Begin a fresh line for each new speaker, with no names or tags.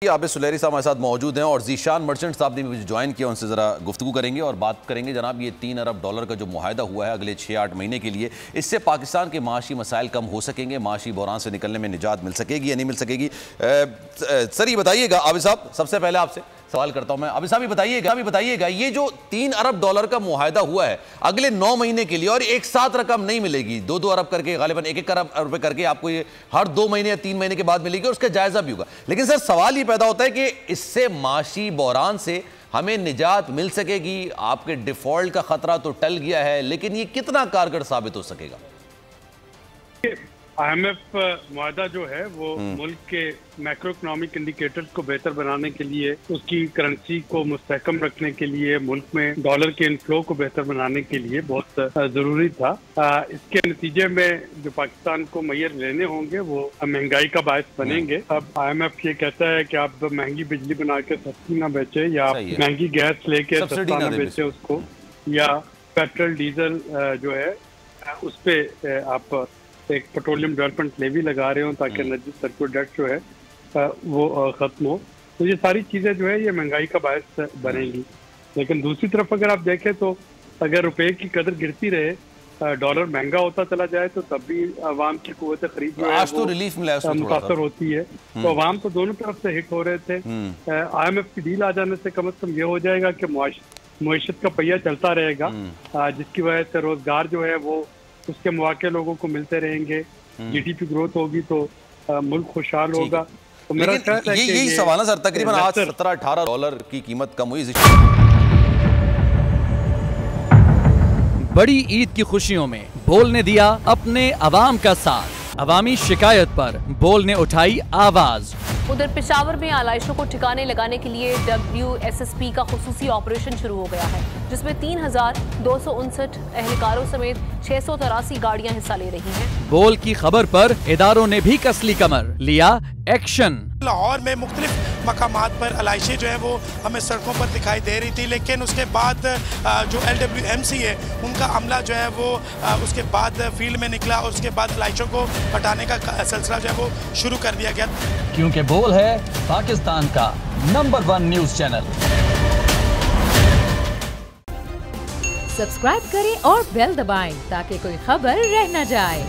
आबिद सुलेरी साहब हमारे साथ मौजूद हैं और जीशान मर्चेंट साहब ने भी ज्वाइन किया, उनसे ज़रा गुफ्तगू करेंगे और बात करेंगे। जनाब, ये 3 अरब डॉलर का जो मुआहदा हुआ है अगले 6-8 महीने के लिए, इससे पाकिस्तान के माशी मसाइल कम हो सकेंगे, माशी बहरान से निकलने में निजात मिल सकेगी या नहीं मिल सकेगी? सर ये बताइएगा, आबिद साहब सबसे पहले आपसे सवाल करता हूं मैं। आबिद साहब बताइएगा ये जो 3 अरब डॉलर का मुआहदा हुआ है अगले 9 महीने के लिए, और एक साथ रकम नहीं मिलेगी, 2-2 अरब करके, गालिबन 1-1 अरब रुपए करके आपको ये हर 2 महीने या 3 महीने के बाद मिलेगी और उसका जायजा भी होगा। लेकिन सर सवाल ये पैदा होता है कि इससे माशी बहरान से हमें निजात मिल सकेगी? आपके डिफॉल्ट का खतरा तो टल गया है, लेकिन ये कितना कारगर साबित हो सकेगा?
IMF मुआहदा जो है वो मुल्क के मैक्रो इकोनॉमिक इंडिकेटर्स को बेहतर बनाने के लिए, उसकी करेंसी को मुस्तहकम रखने के लिए, मुल्क में डॉलर के इनफ्लो को बेहतर बनाने के लिए बहुत जरूरी था। इसके नतीजे में जो पाकिस्तान को मैयर लेने होंगे वो महंगाई का बायस बनेंगे। अब IMF ये कहता है कि आप महंगी बिजली बना के सस्ती ना बेचे, या महंगी गैस लेके सस्ता ना बेचे उसको, या पेट्रोल डीजल जो है उस पे आप एक पेट्रोलियम डेवलपमेंट लेवी लगा रहे हो ताकि एनर्जी सर्कुलर डेट जो है वो खत्म हो। तो ये सारी चीजें जो है ये महंगाई का बायस बनेंगी। लेकिन दूसरी तरफ अगर आप देखें तो अगर रुपए की कदर गिरती रहे, डॉलर महंगा होता चला जाए, तो तब भी अवाम की कुव्वत खरीद जो है वो मुतासर होती है। तो अवाम तो दोनों तरफ से हिट हो रहे थे। IMF की डील आ जाने से कम ये हो जाएगा कि मुआशत का पहिया चलता रहेगा, जिसकी वजह से रोजगार जो है वो उसके मौके लोगों को मिलते रहेंगे, GDP ग्रोथ होगी तो मुल्क खुशहाल होगा। तो मेरा
यही सवाल है सर। तकरीबन आज 17-18 डॉलर की कीमत कम हुई।
बड़ी ईद की खुशियों में बोल ने दिया अपने अवाम का साथ। अवामी शिकायत पर बोल ने उठाई आवाज।
उधर पेशावर में आलाइशों को ठिकाने लगाने के लिए WSSP का खुसूसी ऑपरेशन शुरू हो गया है, जिसमें 3259 एहलकारों समेत 683 गाड़ियां हिस्सा ले रही हैं।
बोल की खबर पर इदारों ने भी कसली कमर, लिया एक्शन।
लाहौर में मुख्तलिफ मकामात पर आलाइशें जो है वो हमें सड़कों पर दिखाई दे रही थी, लेकिन उसके बाद जो LWMC है उनका अमला जो है वो उसके बाद फील्ड में निकला और उसके बाद आलाइशों को हटाने का सिलसिला जो है वो शुरू कर दिया गया।
क्योंकि बोल है पाकिस्तान का नंबर 1 न्यूज चैनल।
सब्सक्राइब करें और बेल दबाएं ताकि कोई खबर रह न जाए।